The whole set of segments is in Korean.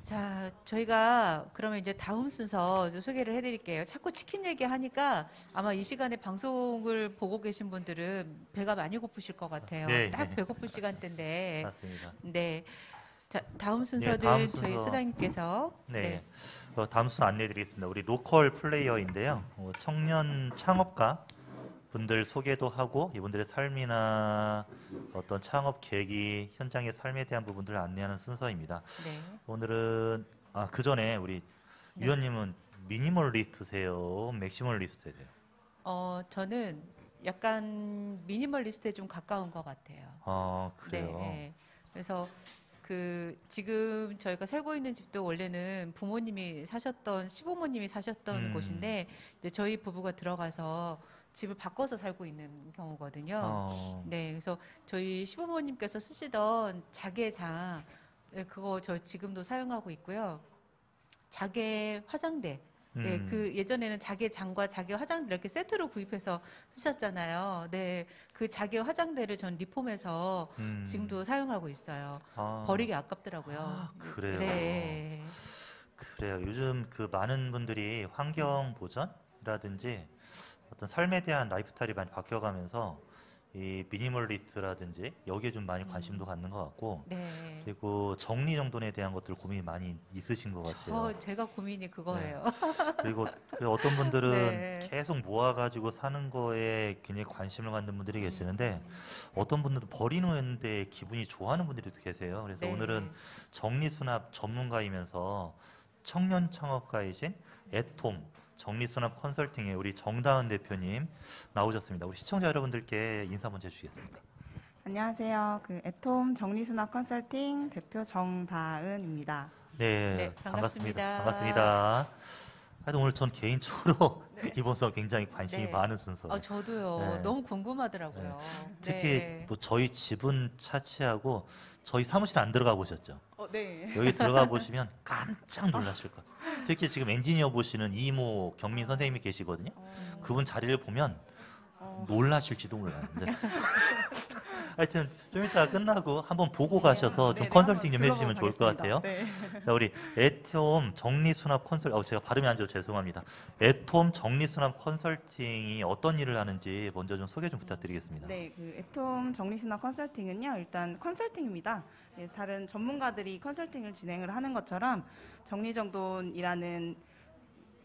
자, 저희가 그러면 이제 다음 순서 좀 소개를 해드릴게요. 자꾸 치킨 얘기하니까 아마 이 시간에 방송을 보고 계신 분들은 배가 많이 고프실 것 같아요. 네, 딱 배고플 시간대인데. 맞습니다. 네. 자, 다음 네, 다음 순서는 저희 순서. 소장님께서, 네. 네, 다음 순서 안내해드리겠습니다. 우리 로컬 플레이어인데요. 청년 창업가 분들 소개도 하고 이분들의 삶이나 어떤 창업 계기, 현장의 삶에 대한 부분들을 안내하는 순서입니다. 네. 오늘은 그 전에 우리 네. 위원님은 미니멀리스트세요? 맥시멀리스트세요? 저는 약간 미니멀리스트에 좀 가까운 것 같아요. 네. 그래요. 예. 그래서 지금 저희가 살고 있는 집도 원래는 부모님이 사셨던, 시부모님이 사셨던 음, 곳인데, 이제 저희 부부가 들어가서 집을 바꿔서 살고 있는 경우거든요. 어, 네. 그래서 저희 시부모님께서 쓰시던 자개장, 네, 그거 저 지금도 사용하고 있고요. 자개 화장대. 예, 음, 예전에는 자개 장과 자개 화장대 이렇게 세트로 구입해서 쓰셨잖아요. 네, 그 자개 화장대를 전 리폼해서 음, 지금도 사용하고 있어요. 아, 버리기 아깝더라고요. 그래요. 네. 그래요. 요즘 그 많은 분들이 환경 보전이라든지 어떤 삶에 대한 라이프 스타일이 많이 바뀌어가면서 이 미니멀리스트라든지 여기에 좀 많이 관심도 음, 갖는 것 같고, 네. 그리고 정리정돈에 대한 것들 고민이 많이 있으신 것 같아요. 제가 고민이 네. 그거예요. 그리고 어떤 분들은 네. 계속 모아가지고 사는 거에 굉장히 관심을 갖는 분들이 계시는데, 음, 어떤 분들은 버리는 데 기분이 좋아하는 분들이 또 계세요. 그래서 오늘은 네. 정리수납 전문가이면서 청년 창업가이신 애톰 정리수납 컨설팅의 우리 정다은 대표님 나오셨습니다. 우리 시청자 여러분들께 인사 먼저 해주시겠습니까? 안녕하세요. 애톰 정리수납 컨설팅 대표 정다은입니다. 네, 네, 반갑습니다. 반갑습니다. 반갑습니다. 하여튼 오늘 전 개인적으로 네. 이번 수업 굉장히 관심이 네. 많은 순서예요. 저도요. 네, 너무 네. 궁금하더라고요. 특히 네. 뭐 저희 집은 차치하고 저희 사무실 안 들어가 보셨죠? 네. 여기 들어가 보시면 깜짝 놀라실 거예요. 특히 지금 엔지니어 보시는 이모 경민 아, 선생님이 계시거든요. 음, 그분 자리를 보면 어, 놀라실지도 몰라요. 하여튼 좀 이따 끝나고 한번 보고 네. 가셔서 좀 네네. 컨설팅 한번 좀 둘러보고 해주시면 좋을 것 가겠습니다. 같아요. 네. 자, 우리 애톰 정리수납 제가 발음이 안 좋아 죄송합니다. 애톰 정리수납 컨설팅이 어떤 일을 하는지 먼저 좀 소개 좀 부탁드리겠습니다. 네, 애톰 정리수납 컨설팅은요, 일단 컨설팅입니다. 예, 다른 전문가들이 컨설팅을 진행을 하는 것처럼 정리정돈이라는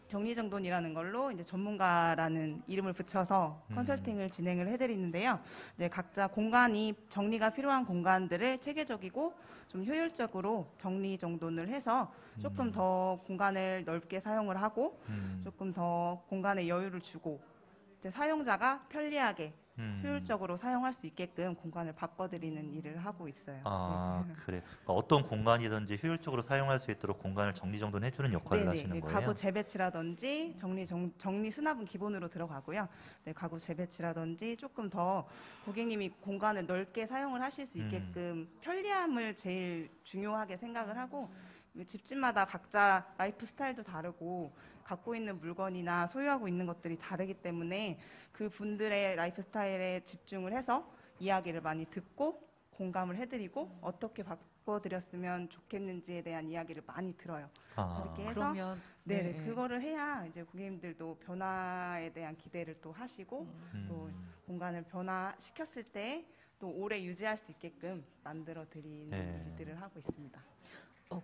정리정돈이라는 걸로 이제 전문가라는 이름을 붙여서 음, 컨설팅을 진행을 해드리는데요. 이제 각자 공간이 정리가 필요한 공간들을 체계적이고 좀 효율적으로 정리정돈을 해서 조금 음, 더 공간을 넓게 사용을 하고 음, 조금 더 공간에 여유를 주고 이제 사용자가 편리하게 음. 효율적으로 사용할 수 있게끔 공간을 바꿔드리는 일을 하고 있어요. 네. 그래. 그러니까 어떤 공간이든지 효율적으로 사용할 수 있도록 공간을 정리정돈해주는 역할을 네네. 하시는 가구 거예요. 재배치라든지 정리 수납은 기본으로 들어가고요. 네, 가구 재배치라든지 조금 더 고객님이 공간을 넓게 사용을 하실 수 음, 있게끔 편리함을 제일 중요하게 생각을 하고 집집마다 각자 라이프 스타일도 다르고 갖고 있는 물건이나 소유하고 있는 것들이 다르기 때문에 그 분들의 라이프 스타일에 집중을 해서 이야기를 많이 듣고 공감을 해드리고 어떻게 바꿔드렸으면 좋겠는지에 대한 이야기를 많이 들어요. 그렇게 아, 해서 그러면, 네네 네. 그거를 해야 이제 고객님들도 변화에 대한 기대를 또 하시고 또 음, 공간을 변화시켰을 때 또 오래 유지할 수 있게끔 만들어 드리는 네. 일들을 하고 있습니다.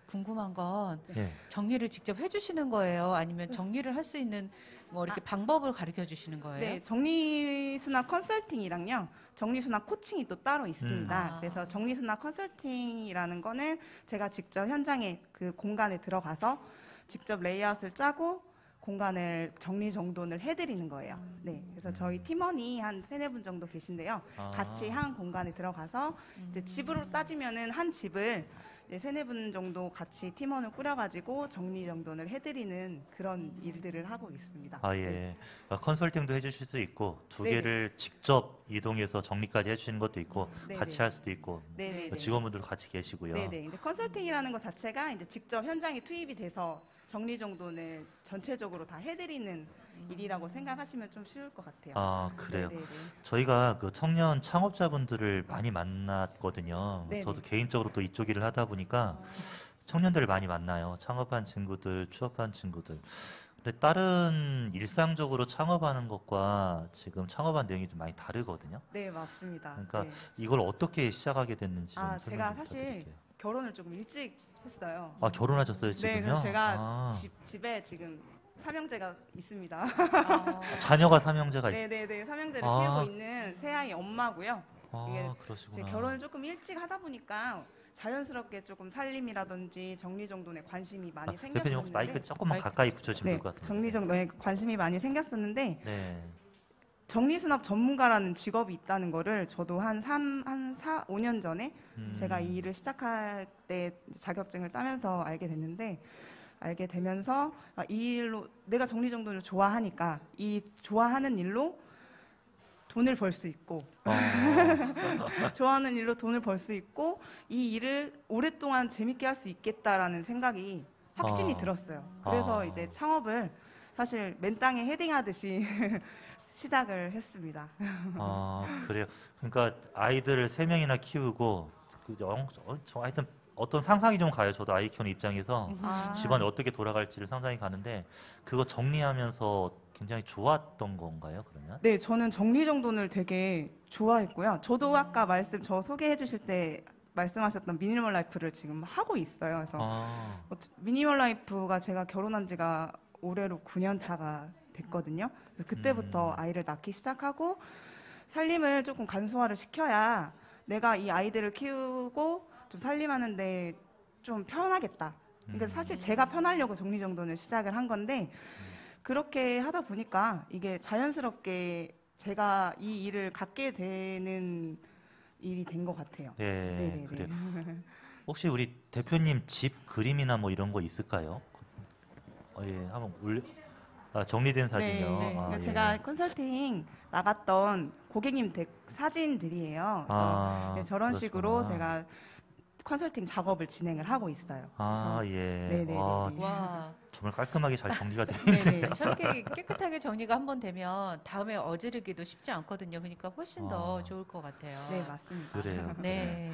궁금한 건 예. 정리를 직접 해주시는 거예요? 아니면 정리를 할 수 있는 뭐 아, 이렇게 방법을 가르쳐 주시는 거예요? 네, 정리수납 컨설팅이랑요, 정리수납 코칭이 또 따로 있습니다. 음, 그래서 아, 정리수납 컨설팅이라는 거는 제가 직접 현장에 그 공간에 들어가서 직접 레이아웃을 짜고 공간을 정리정돈을 해드리는 거예요. 네, 그래서 저희 음, 팀원이 한 세네 분 정도 계신데요. 같이 아, 한 공간에 들어가서 이제 집으로 따지면은 한 집을 이제 세네 분 정도 같이 팀원을 꾸려가지고 정리정돈을 해드리는 그런 일들을 하고 있습니다. 네. 예. 컨설팅도 해주실 수 있고, 두 네네. 개를 직접 이동해서 정리까지 해주시는 것도 있고, 같이 할 네네네. 수도 있고, 네. 네네네. 직원분들도 같이 계시고요. 네네. 이제 컨설팅이라는 것 자체가 이제 직접 현장에 투입이 돼서 정리정돈을 전체적으로 다 해드리는 일이라고 생각하시면 좀 쉬울 것 같아요. 그래요. 네네네. 저희가 그 청년 창업자분들을 많이 만났거든요. 저도 네네. 개인적으로 또 이쪽 일을 하다 보니까 청년들을 많이 만나요. 창업한 친구들, 취업한 친구들. 근데 다른 일상적으로 창업하는 것과 지금 창업한 내용이 좀 많이 다르거든요. 네, 맞습니다. 그러니까 네. 이걸 어떻게 시작하게 됐는지 좀 제가 설명 좀 사실 부탁드릴게요. 결혼을 조금 일찍 했어요. 아, 결혼하셨어요, 네, 지금요? 그래서 제가 아, 집에 지금 삼형제가 있습니다. 자녀가 삼형제가 네네네, 삼형제를 키우고 아, 있는 새아이 엄마고요. 이게 제 그러시구나. 결혼을 조금 일찍 하다 보니까 자연스럽게 조금 살림이라든지 정리정돈에 관심이 많이 대표님 혹시 마이크 생겼었는데, 조금만 마이크 가까이 붙여주시면 네, 좋을 것 같습니다. 정리정돈에 관심이 많이 생겼었는데, 네. 정리수납 전문가라는 직업이 있다는 거를 저도 한 5년 전에 제가 이 일을 시작할 때 자격증을 따면서 알게 되면서 이 일로 내가 정리정돈을 좋아하니까 이 좋아하는 일로 돈을 벌 수 있고 좋아하는 일로 돈을 벌 수 있고 이 일을 오랫동안 재밌게 할 수 있겠다라는 생각이 확신이 아. 들었어요. 그래서 아. 이제 창업을 사실 맨 땅에 헤딩하듯이 시작을 했습니다. 그래요. 그러니까 아이들을 세 명이나 키우고 하여튼 어떤 상상이 좀 가요. 저도 아이 키우는 입장에서 집안이 어떻게 돌아갈지를 상상이 가는데 그거 정리하면서 굉장히 좋았던 건가요, 그러면? 네, 저는 정리정돈을 되게 좋아했고요. 저도 아까 저 소개해 주실 때 말씀하셨던 미니멀 라이프를 지금 하고 있어요. 그래서 아, 미니멀 라이프가 제가 결혼한 지가 올해로 9년 차가 됐거든요. 그래서 그때부터 아이를 낳기 시작하고 살림을 조금 간소화를 시켜야 내가 이 아이들을 키우고 좀 살림하는데 좀 편하겠다. 그러니까 사실 제가 편하려고 정리정돈을 시작을 한 건데 그렇게 하다 보니까 이게 자연스럽게 제가 이 일을 갖게 되는 일이 된 것 같아요. 네, 네네네. 그래요. 혹시 우리 대표님 집 그림이나 뭐 이런 거 있을까요? 예, 한번 정리된 사진이요. 네. 네. 그러니까 예. 제가 컨설팅 나갔던 고객님 사진들이에요. 그래서 네, 저런 식으로 그러시구나. 제가 컨설팅 작업을 진행을 하고 있어요. 예. 네네네. 와, 정말 깔끔하게 잘 정리가 돼 네네. 저렇게 깨끗하게 정리가 한번 되면 다음에 어지르기도 쉽지 않거든요. 그러니까 훨씬 더 아. 좋을 것 같아요. 네, 맞습니다. 그래요. 네.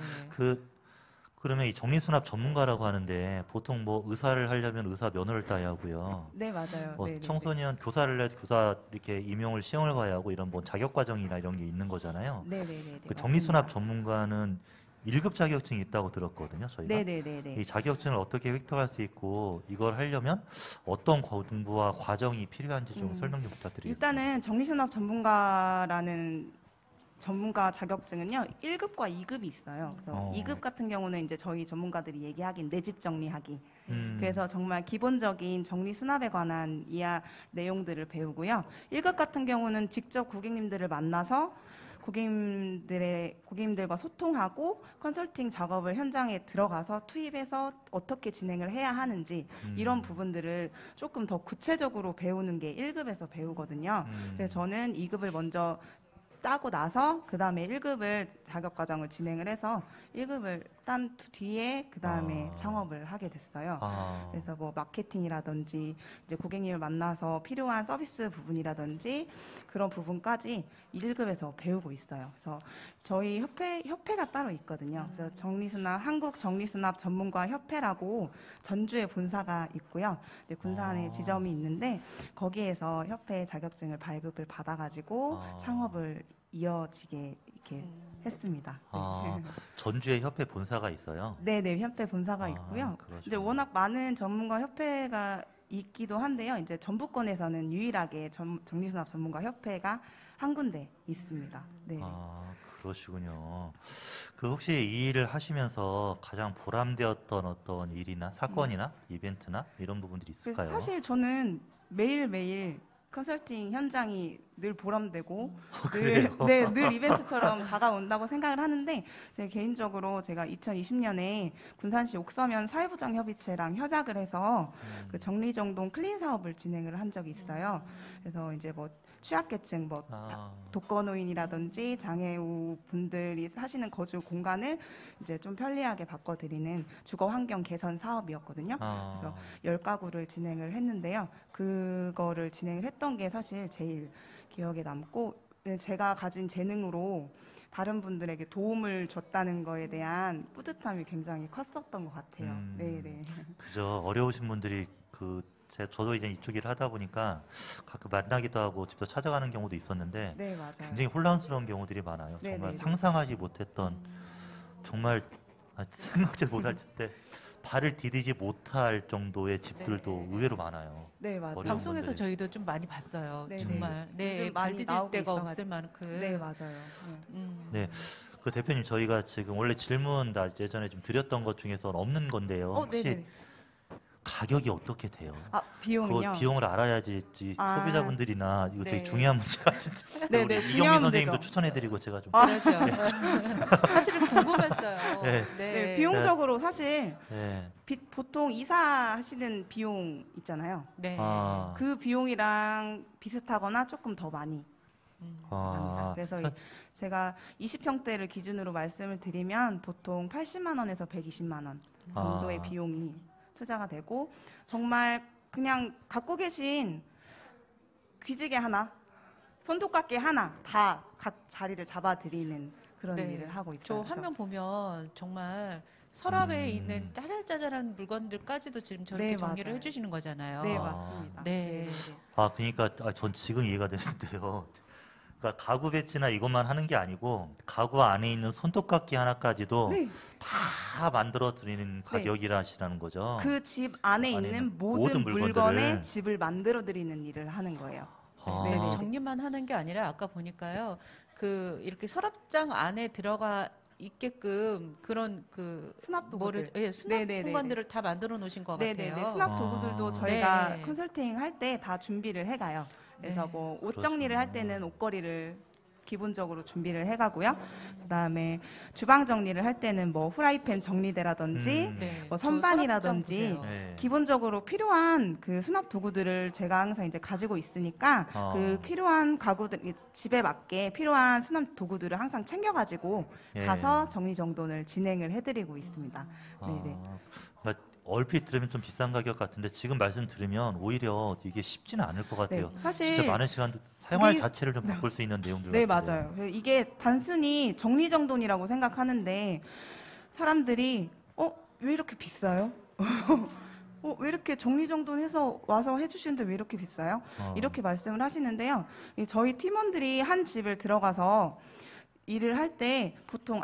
그러면 이 정리수납 전문가라고 하는데 보통 뭐 의사를 하려면 의사 면허를 따야 하고요. 네, 맞아요. 뭐 네네네. 청소년 교사를 해 교사 이렇게 임용을 시험을 봐야 하고 이런 뭐 자격 과정이나 이런 게 있는 거잖아요. 네네네. 그 정리수납 전문가는 1급 자격증이 있다고 들었거든요, 저희가. 네네네네. 이 자격증을 어떻게 획득할 수 있고 이걸 하려면 어떤 공부와 과정이 필요한지 좀 설명 좀 부탁드리겠습니다. 일단은 정리수납 전문가라는 전문가 자격증은요, 1급과 2급이 있어요. 그래서 2급 같은 경우는 이제 저희 전문가들이 얘기하긴 내 집 정리하기. 그래서 정말 기본적인 정리 수납에 관한 내용들을 배우고요. 1급 같은 경우는 직접 고객님들을 만나서 고객님들과 소통하고 컨설팅 작업을 현장에 들어가서 투입해서 어떻게 진행을 해야 하는지 이런 부분들을 조금 더 구체적으로 배우는 게 1급에서 배우거든요. 그래서 저는 2급을 먼저 따고 나서 그 다음에 1급을 자격과정을 진행을 해서 1급을 딴 뒤에 그 다음에 창업을 하게 됐어요. 그래서 뭐 마케팅이라든지 이제 고객님을 만나서 필요한 서비스 부분이라든지 그런 부분까지 1급에서 배우고 있어요. 그래서 저희 협회가 따로 있거든요. 그래서 한국 정리수납 전문가 협회라고 전주에 본사가 있고요. 군산에 지점이 있는데 거기에서 협회 자격증을 발급을 받아가지고 창업을 이어지게 이렇게 했습니다. 네. 전주에 협회 본사가 있어요. 네네, 협회 본사가 있고요. 그러시구나. 이제 워낙 많은 전문가 협회가 있기도 한데요. 이제 전북권에서는 유일하게 정리수납 전문가 협회가 한 군데 있습니다. 네. 그러시군요. 그 혹시 이 일을 하시면서 가장 보람되었던 어떤 일이나 사건이나 이벤트나 이런 부분들이 그래서 있을까요? 사실 저는 매일매일 컨설팅 현장이 늘 보람되고 늘 이벤트처럼 다가온다고 생각을 하는데 제 개인적으로 제가 2020년에 군산시 옥서면 사회부장 협의체랑 협약을 해서 그 정리정돈 클린 사업을 진행을 한 적이 있어요. 그래서 이제 뭐 취약계층, 독거노인이라든지 장애우 분들이 사시는 거주 공간을 이제 좀 편리하게 바꿔드리는 주거 환경 개선 사업이었거든요. 그래서 10가구를 진행을 했는데요. 그거를 진행을 했던 게 사실 제일 기억에 남고 제가 가진 재능으로 다른 분들에게 도움을 줬다는 거에 대한 뿌듯함이 굉장히 컸었던 것 같아요. 네네. 그죠. 어려우신 분들이 저도 이제 이쪽 일을 하다 보니까 가끔 만나기도 하고 직접 찾아가는 경우도 있었는데 네, 맞아요. 굉장히 혼란스러운 경우들이 많아요. 네, 정말 네, 네. 상상하지 못했던 정말 생각지 못할 때 발을 디디지 못할 정도의 집들도 네. 의외로 많아요. 네, 맞아요. 어려운 방송에서 분들이. 저희도 좀 많이 봤어요. 네, 정말. 네, 요즘 많이 발디딜 나오고 데가 있어가지고. 없을 만큼. 네, 맞아요. 네. 네. 그 대표님 저희가 지금 원래 질문 예전에 좀 드렸던 것 중에서 없는 건데요. 혹시 네네. 가격이 어떻게 돼요? 아, 비용은요? 그 비용을 알아야지 소비자분들이나 이거 되게 네. 중요한 문제 같은데. 네, 우리 네, 이경민 중요한 선생님도 문제죠. 추천해드리고 제가 좀. 그렇죠. 사실은 궁금했어요. 네. 네, 비용적으로 사실 네. 보통 이사하시는 비용 있잖아요. 네. 아, 그 비용이랑 비슷하거나 조금 더 많이 음. 합니다. 아, 그래서 제가 20평대를 기준으로 말씀을 드리면 보통 80만 원에서 120만 원 정도의 아. 비용이 투자가 되고 정말 그냥 갖고 계신 귀지개 하나, 손톱깎이 하나 다 각 자리를 잡아드리는 그런 네. 일을 하고 있어요. 저 그래서 화면 보면 정말 서랍에 음. 있는 짜잘짜잘한 물건들까지도 지금 저렇게 네, 정리를 맞아요. 해주시는 거잖아요. 네, 아. 맞습니다. 네. 그러니까 전 지금 이해가 되는데요. 그러니까 가구 배치나 이것만 하는 게 아니고 가구 안에 있는 손톱깎이 하나까지도 네. 다 만들어 드리는 가격이라시라는 거죠. 그 집 안에 안에 있는 있는 모든 모든 물건들을. 물건의 집을 만들어 드리는 일을 하는 거예요. 아. 네, 네. 정리만 하는 게 아니라 아까 보니까요. 이렇게 서랍장 안에 들어가 있게끔 그런 수납 도구들. 수납 네네네네. 공간들을 다 만들어 놓으신 것 같아요. 네네네. 수납 도구들도 아. 저희가 네. 컨설팅 할 때 다 준비를 해가요. 그래서 네. 뭐 옷 정리를 할 때는 옷걸이를 기본적으로 준비를 해가고요. 그다음에 주방 정리를 할 때는 뭐 후라이팬 정리대라든지 네. 뭐 저 선반이라든지 서랍장 보세요. 네. 기본적으로 필요한 그 수납 도구들을 제가 항상 이제 가지고 있으니까 아. 그 필요한 가구들 집에 맞게 필요한 수납 도구들을 항상 챙겨가지고 예. 가서 정리정돈을 진행을 해드리고 있습니다. 네네. 그러니까 얼핏 들으면 좀 비싼 가격 같은데 지금 말씀 들으면 오히려 이게 쉽지는 않을 것 같아요. 네, 사실 진짜 많은 시간 생활 우리- 자체를 좀 바꿀 수 있는 내용들 네, 같아요. 맞아요. 그래서 이게 단순히 정리정돈이라고 생각하는데 사람들이 왜 이렇게 비싸요? 왜 이렇게 정리정돈해서 와서 해주시는데 왜 이렇게 비싸요? 이렇게 말씀을 하시는데요. 저희 팀원들이 한 집을 들어가서 일을 할 때 보통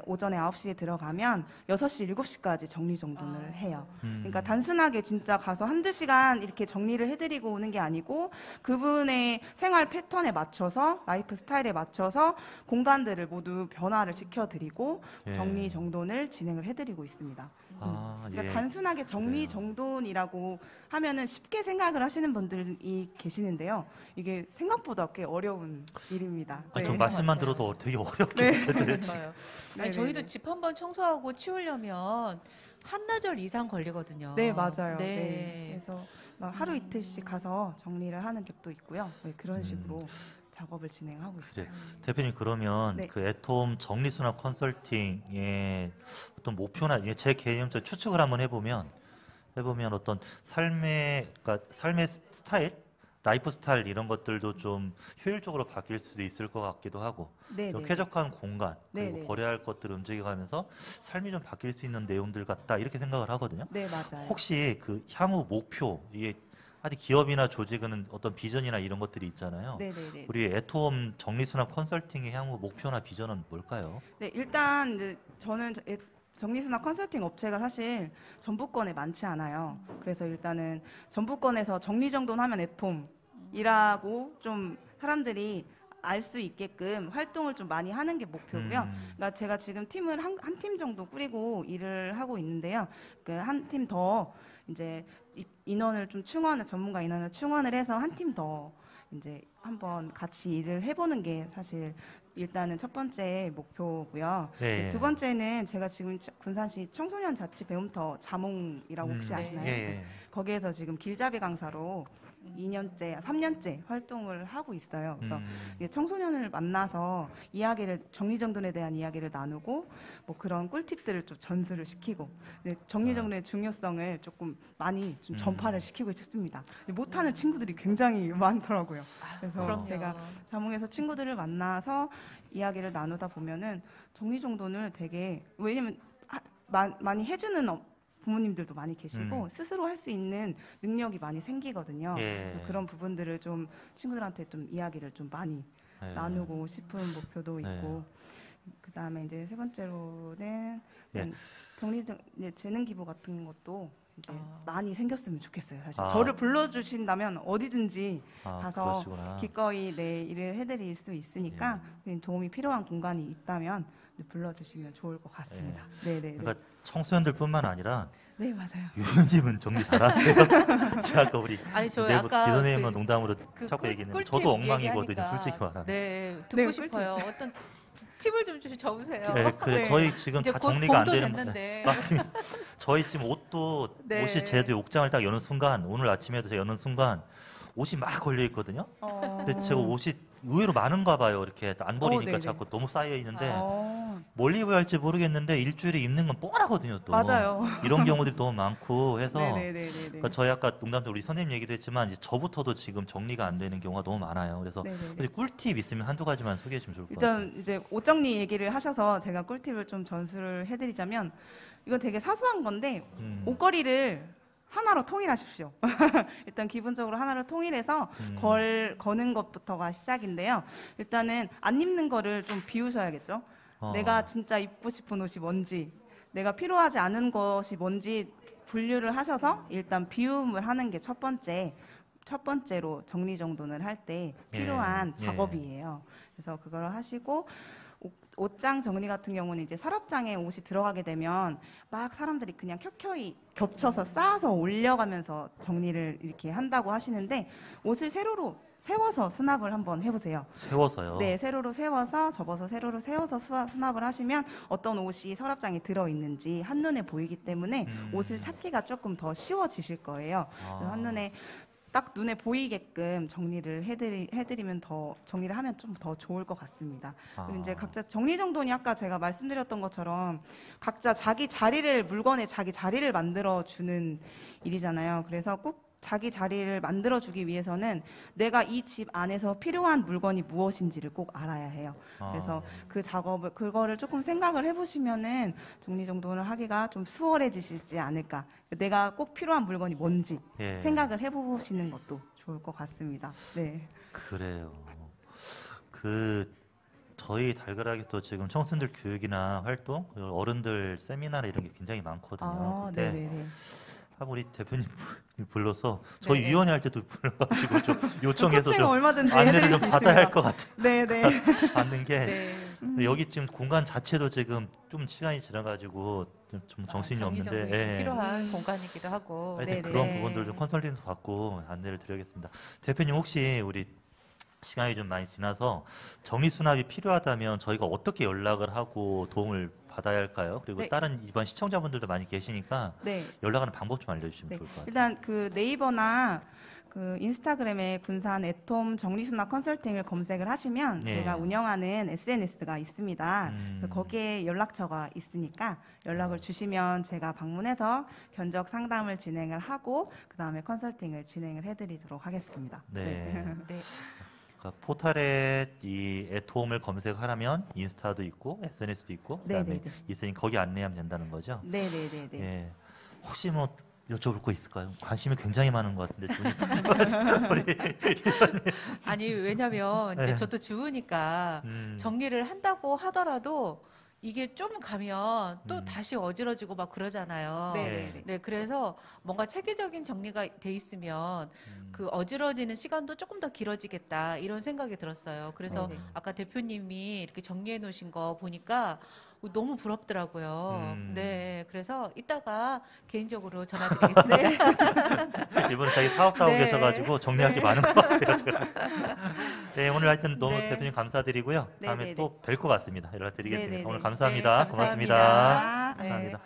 오전에 9시에 들어가면 6시, 7시까지 정리정돈을 해요. 그러니까 단순하게 진짜 가서 한두 시간 이렇게 정리를 해드리고 오는 게 아니고 그분의 생활 패턴에 맞춰서 라이프 스타일에 맞춰서 공간들을 모두 변화를 시켜드리고 예. 정리정돈을 진행을 해드리고 있습니다. 그러니까 예. 단순하게 정리정돈이라고 하면은 쉽게 생각을 하시는 분들이 계시는데요. 이게 생각보다 꽤 어려운 일입니다. 전 네. 말씀만 같아요. 들어도 되게 어렵게 느껴져요. 지금. 그러니까요. 네, 아니, 네, 저희도 네. 집 한번 청소하고 치우려면 한나절 이상 걸리거든요. 네, 맞아요. 네. 네. 그래서 막 하루 이틀씩 가서 정리를 하는 곳도 있고요. 네, 그런 식으로 작업을 진행하고 있어요. 대표님 그러면 네. 그 애톰 정리수납 컨설팅의 어떤 목표나 제 개인적으로 추측을 한번 해보면 어떤 그러니까 삶의 스타일, 라이프 스타일 이런 것들도 좀 효율적으로 바뀔 수도 있을 것 같기도 하고 네, 또 네. 쾌적한 공간 그리고 네. 버려야 할 것들을 움직여가면서 삶이 좀 바뀔 수 있는 내용들 같다 이렇게 생각을 하거든요. 네, 맞아요. 혹시 그 향후 목표 이게 아니 기업이나 조직은 어떤 비전이나 이런 것들이 있잖아요. 네, 네, 네. 우리 애톰 정리수납 컨설팅의 향후 목표나 비전은 뭘까요? 네, 일단 이제 저는 정리수납 컨설팅 업체가 사실 전북권에 많지 않아요. 그래서 일단은 전북권에서 정리정돈하면 애톰이라고 좀 사람들이 알 수 있게끔 활동을 좀 많이 하는 게 목표고요. 그러니까 제가 지금 팀을 한 팀 정도 꾸리고 일을 하고 있는데요. 그 한 팀 더 이제 인원을 좀 전문가 인원을 충원을 해서 한 팀 더 이제 한번 같이 일을 해보는 게 사실 일단은 첫 번째 목표고요. 네. 두 번째는 제가 지금 군산시 청소년 자치 배움터 자몽이라고 혹시 네. 아시나요? 예. 거기에서 지금 길잡이 강사로 2년째, 3년째 활동을 하고 있어요. 그래서 음. 이게 청소년을 만나서 이야기를 정리정돈에 대한 이야기를 나누고 뭐 그런 꿀팁들을 좀 전수를 시키고 정리정돈의 중요성을 조금 많이 좀 전파를 시키고 싶습니다. 못하는 친구들이 굉장히 많더라고요. 그래서 그럼요. 제가 자몽에서 친구들을 만나서 이야기를 나누다 보면은 정리정돈을 되게 왜냐면 많이 해주는 부모님들도 많이 계시고 스스로 할 수 있는 능력이 많이 생기거든요. 예. 그런 부분들을 좀 친구들한테 좀 이야기를 좀 많이 네. 나누고 싶은 목표도 네. 있고 그다음에 이제 세 번째로는 예. 이제 재능 기부 같은 것도 이제 아. 많이 생겼으면 좋겠어요. 사실 아. 저를 불러주신다면 어디든지 가서 그러시구나. 기꺼이 내 일을 해드릴 수 있으니까 도움이 필요한 공간이 있다면 불러주시면 좋을 것 같습니다. 네네. 그러니까 청소년들뿐만 아니라 네 맞아요. 유현님은 정리 잘하세요. 제가 아까 우리 아니 저 내부 아까 기도님은 농담으로 그 자꾸 얘기했는데 꿀팁 저도 엉망이거든요. 얘기하니까 솔직히 말하면. 네, 듣고 네, 싶어요. 어떤 팁을 좀 줘보세요. 네, 그래 네. 저희 지금 이제 다 곧 정리가 안 봄도 되는 됐는데. 맞습니다. 저희 지금 옷도 네. 옷이 제도 옥장을 딱 여는 순간 오늘 아침에도 제가 여는 순간 옷이 막 걸려 있거든요. 근데 제가 옷이 의외로 많은가 봐요. 이렇게 안 버리니까 네네. 자꾸 너무 쌓여 있는데 어, 뭘 입어야 할지 모르겠는데 일주일에 입는 건 뻔하거든요. 또 맞아요. 이런 경우들이 너무 많고 해서 네네네네. 그러니까 저희 아까 농담도 우리 선생님 얘기도 했지만 이제 저부터도 지금 정리가 안 되는 경우가 너무 많아요. 그래서 네네네. 혹시 꿀팁 있으면 한두 가지만 소개해 주면 좋을 것 같아요. 일단 이제 옷 정리 얘기를 하셔서 제가 꿀팁을 좀 전수를 해드리자면 이건 되게 사소한 건데 옷걸이를 하나로 통일하십시오. 일단 기본적으로 하나를 통일해서 거는 것부터가 시작인데요. 일단은 안 입는 거를 좀 비우셔야겠죠. 내가 진짜 입고 싶은 옷이 뭔지, 내가 필요하지 않은 것이 뭔지 분류를 하셔서 일단 비움을 하는 게 첫 번째로 정리정돈을 할 때 필요한 예. 작업이에요. 그래서 그걸 하시고 옷장 정리 같은 경우는 이제 서랍장에 옷이 들어가게 되면 막 사람들이 그냥 켜켜이 겹쳐서 쌓아서 올려가면서 정리를 이렇게 한다고 하시는데 옷을 세로로 세워서 수납을 한번 해보세요. 세워서요. 네, 세로로 세워서 접어서 세로로 세워서 수납을 하시면 어떤 옷이 서랍장에 들어있는지 한눈에 보이기 때문에 옷을 찾기가 조금 더 쉬워지실 거예요. 그래서 한눈에 딱 눈에 보이게끔 정리를 해드리면 정리를 하면 좀 더 좋을 것 같습니다. 그리고 이제 각자 정리정돈이 아까 제가 말씀드렸던 것처럼 각자 물건에 자기 자리를 만들어주는 일이잖아요. 그래서 꼭 자기 자리를 만들어주기 위해서는 내가 이 집 안에서 필요한 물건이 무엇인지를 꼭 알아야 해요. 그래서 그거를 조금 생각을 해보시면은 정리정돈을 하기가 좀 수월해지시지 않을까. 내가 꼭 필요한 물건이 뭔지 예. 생각을 해보시는 것도 좋을 것 같습니다. 네. 그래요. 저희 달걀하게도 지금 청소년들 교육이나 활동, 그리고 어른들 세미나나 이런 게 굉장히 많거든요. 그때 네네네. 하고 우리 대표님 불러서 저희 네네. 위원회 할 때도 불러가지고 좀 요청해서 코칭 좀 얼마든지 안내를 해드릴 좀 수 받아야 할 있습니다. 것 같아요. 네네. 받는 게 네. 여기 지금 공간 자체도 지금 좀 시간이 지나가지고 좀 정신이 정리정돈이 없는데 좀 예. 필요한 공간이기도 하고. 하여튼 네네. 그런 네. 부분들 좀 컨설팅도 받고 안내를 드려야겠습니다. 대표님 혹시 우리 시간이 좀 많이 지나서 정리 수납이 필요하다면 저희가 어떻게 연락을 하고 도움을 받아야 할까요? 그리고 네. 다른 이번 시청자분들도 많이 계시니까 네. 연락하는 방법 좀 알려주시면 네. 좋을 것 같아요. 일단 그 네이버나 그 인스타그램에 군산 애톰 정리수납 컨설팅을 검색을 하시면 예. 제가 운영하는 SNS가 있습니다. 그래서 거기에 연락처가 있으니까 연락을 주시면 제가 방문해서 견적 상담을 진행을 하고 그 다음에 컨설팅을 진행을 해드리도록 하겠습니다. 네. 네. 그러니까 포털에 이 애톰을 검색하면 인스타도 있고 SNS도 있고 그다음에 네네네. 있으니 거기 안내하면 된다는 거죠. 네네네네. 예. 혹시 뭐 여쭤볼 거 있을까요? 관심이 굉장히 많은 것 같은데 눈이 우리 아니 왜냐면 이제 네. 저도 주우니까 정리를 한다고 하더라도 이게 좀 가면 또 다시 어지러지고 막 그러잖아요. 네네네. 네, 그래서 뭔가 체계적인 정리가 돼 있으면 그 어지러지는 시간도 조금 더 길어지겠다 이런 생각이 들었어요. 그래서 네네. 아까 대표님이 이렇게 정리해 놓으신 거 보니까 너무 부럽더라고요. 네, 그래서 이따가 개인적으로 전화드리겠습니다. 이번에 자기 사업도 하고 네. 계셔가지고 정리할 게 많은 것 같아요. 제가. 네, 오늘 하여튼 너무 네. 대표님 감사드리고요. 다음에 네네네. 또 뵐 것 같습니다. 연락드리겠습니다. 네네네. 오늘 감사합니다. 네, 고맙습니다. 감사합니다. 네. 감사합니다.